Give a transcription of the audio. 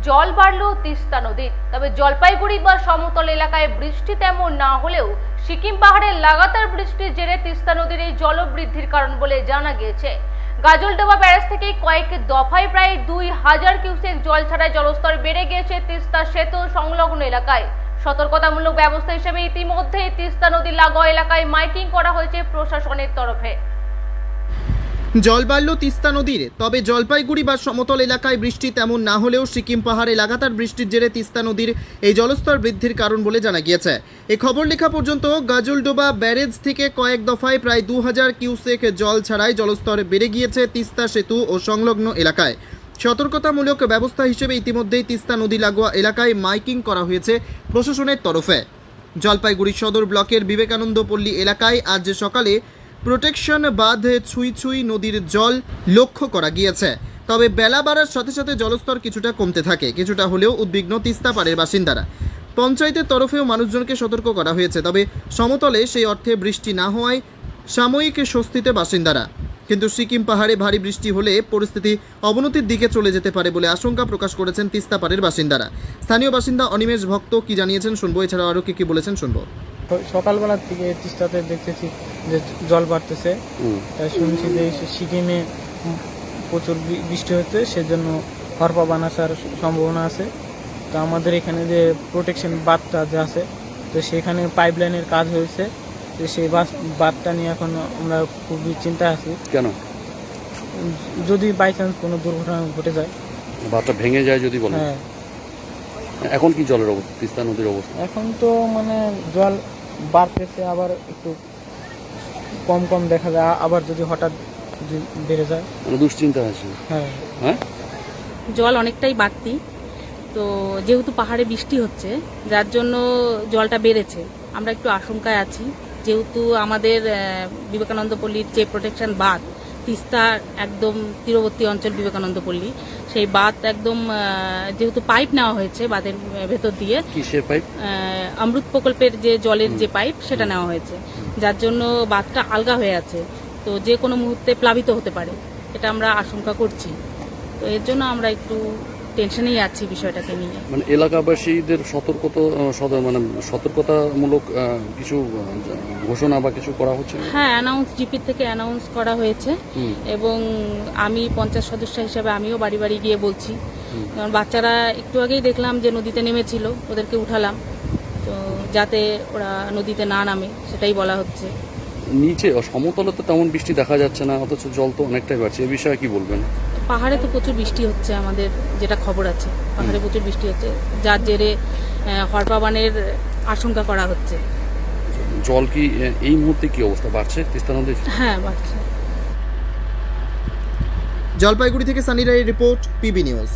জল বাড়ল তিস্তা নদীর। তবে জলপাইগুড়ি বা সমতল এলাকায় বৃষ্টি তেমন না হলেও সিকিম পাহাড়ে লাগাতার বৃষ্টির জেরে তিস্তা নদীর এই জল বৃদ্ধির কারণ বলে জানা গিয়েছে। গাজলডোবা ব্যারেজ থেকে কয়েক দফায় প্রায় 2000 কিউসেক জল ছাড়ায় জলস্তর বেড়ে গিয়েছে তিস্তা সেতু সংলগ্ন এলাকায়। সতর্কতামূলক ব্যবস্থা হিসেবে ইতিমধ্যেই তিস্তা নদী লাগোয়া এলাকায় মাইকিং করা হয়েছে প্রশাসনের তরফে। জল বাড়ল তিস্তা নদীর। তবে জলপাইগুড়ি বা সমতল এলাকায় বৃষ্টি তেমন না হলেও সিকিম পাহাড়ে লাগাতার বৃষ্টির জেরে তিস্তা নদীর এই জলস্তর বৃদ্ধির কারণ বলে জানা গিয়েছে। এই খবর লেখা পর্যন্ত গাজলডোবা ব্যারেজ থেকে কয়েক দফায় প্রায় 2000 কিউসেক জল ছাড়াই জলস্তর বেড়ে গিয়েছে তিস্তা সেতু ও সংলগ্ন এলাকায়। সতর্কতামূলক ব্যবস্থা হিসেবে ইতিমধ্যেই তিস্তা নদী লাগোয়া এলাকায় মাইকিং করা হয়েছে প্রশাসনের তরফে। জলপাইগুড়ি সদর ব্লকের বিবেকানন্দ পল্লী এলাকায় আজ সকালে প্রোটেকশন বাঁধ ছুঁই ছুঁই নদীর জল লক্ষ্য করা গিয়েছে। তবে বেলা বাড়ার সাথে সাথে জলস্তর কিছুটা কমতে থাকে। কিছুটা হলেও উদ্বিগ্ন তিস্তা পাড়ের বাসিন্দারা। পঞ্চায়েতের তরফেও মানুষজনকে সতর্ক করা হয়েছে। তবে সমতলে সেই অর্থে বৃষ্টি না হওয়ায় সাময়িক স্বস্তিতে বাসিন্দারা। কিন্তু সিকিম পাহাড়ে ভারী বৃষ্টি হলে পরিস্থিতি অবনতির দিকে চলে যেতে পারে বলে আশঙ্কা প্রকাশ করেছেন তিস্তা পাড়ের বাসিন্দারা। স্থানীয় বাসিন্দা অনিমেষ ভক্ত কি জানিয়েছেন শুনবো, এছাড়াও আরও কি বলেছেন শুনবো। সকালবেলার দিকে তিস্তাতে দেখতেছি যে জল বাড়তেছে, তাই শুনছি যে সিকিমে প্রচুর বৃষ্টি হচ্ছে, সেজন্য হরপাবান আসার সম্ভাবনা আছে। তো আমাদের এখানে যে প্রোটেকশন বাঁধটা যে আছে, তো সেখানে পাইপলাইনের কাজ হয়েছে। তো সেই বাঁধটা নিয়ে এখন আমরা খুবই চিন্তায় আছি। কেন? যদি বাই চান্স কোনো দুর্ঘটনা ঘটে যায়, বাঁধটা ভেঙে যায় যদি বলেন। হ্যাঁ। এখন কি জলের অবস্থা, তিস্তা নদীর অবস্থা? এখন তো মানে জল বাড়তেছে, আবার একটু কম কম দেখা যায়, আবার যদি হঠাৎ বেড়ে যায় মানে দুশ্চিন্তা আছে। হ্যাঁ হ্যাঁ, জল অনেকটাই বাড়তি, তো যেহেতু পাহাড়ে বৃষ্টি হচ্ছে যার জন্য জলটা বেড়েছে। আমরা একটু আশঙ্কায় আছি, যেহেতু আমাদের বিবেকানন্দ পল্লীর যে প্রোটেকশন বাঁধ, তিস্তা একদম তীরবর্তী অঞ্চল বিবেকানন্দ পল্লী, সেই বাঁধ একদম যেহেতু পাইপ নেওয়া হয়েছে বাঁধের ভেতর দিয়ে, কিসের পাইপ? অমৃত প্রকল্পের যে জলের যে পাইপ সেটা নেওয়া হয়েছে, যার জন্য বাঁধটা আলগা হয়ে আছে। তো যে কোনো মুহূর্তে প্লাবিত হতে পারে, এটা আমরা আশঙ্কা করছি। তো এর জন্য আমরা একটু টেনশনেই আছি বিষয়টাকে নিয়ে। মানে এলাকাবাসীদের সতর্কতামূলক কিছু ঘোষণা বা কিছু করা হচ্ছে? হ্যাঁ, জিপি থেকে অ্যানাউন্স করা হয়েছে, এবং আমি পঞ্চায়েত সদস্য হিসাবে আমিও বাড়ি বাড়ি গিয়ে বলছি। কারণ বাচ্চারা একটু আগেই দেখলাম যে নদীতে নেমেছিল, ওদেরকে উঠালাম, তো যাতে ওরা নদীতে না নামে সেটাই বলা হচ্ছে। নিচে সমতলে তো তেমন বৃষ্টি দেখা যাচ্ছে না, অথচ জল তো অনেকটাই বাড়ছে, এ বিষয়ে কি বলবেন? পাহাড়ে তো প্রচুর বৃষ্টি হচ্ছে, আমাদের যেটা খবর আছে পাহাড়ে প্রচুর বৃষ্টি হচ্ছে, যার জেরে হরপাবানের আশঙ্কা করা হচ্ছে। জল কি এই মুহূর্তে কি অবস্থা, বাড়ছে তিস্তা নদীর? হ্যাঁ, বাড়ছে। জলপাইগুড়ি থেকে সানি রায়ের রিপোর্ট, পিবি নিউজ।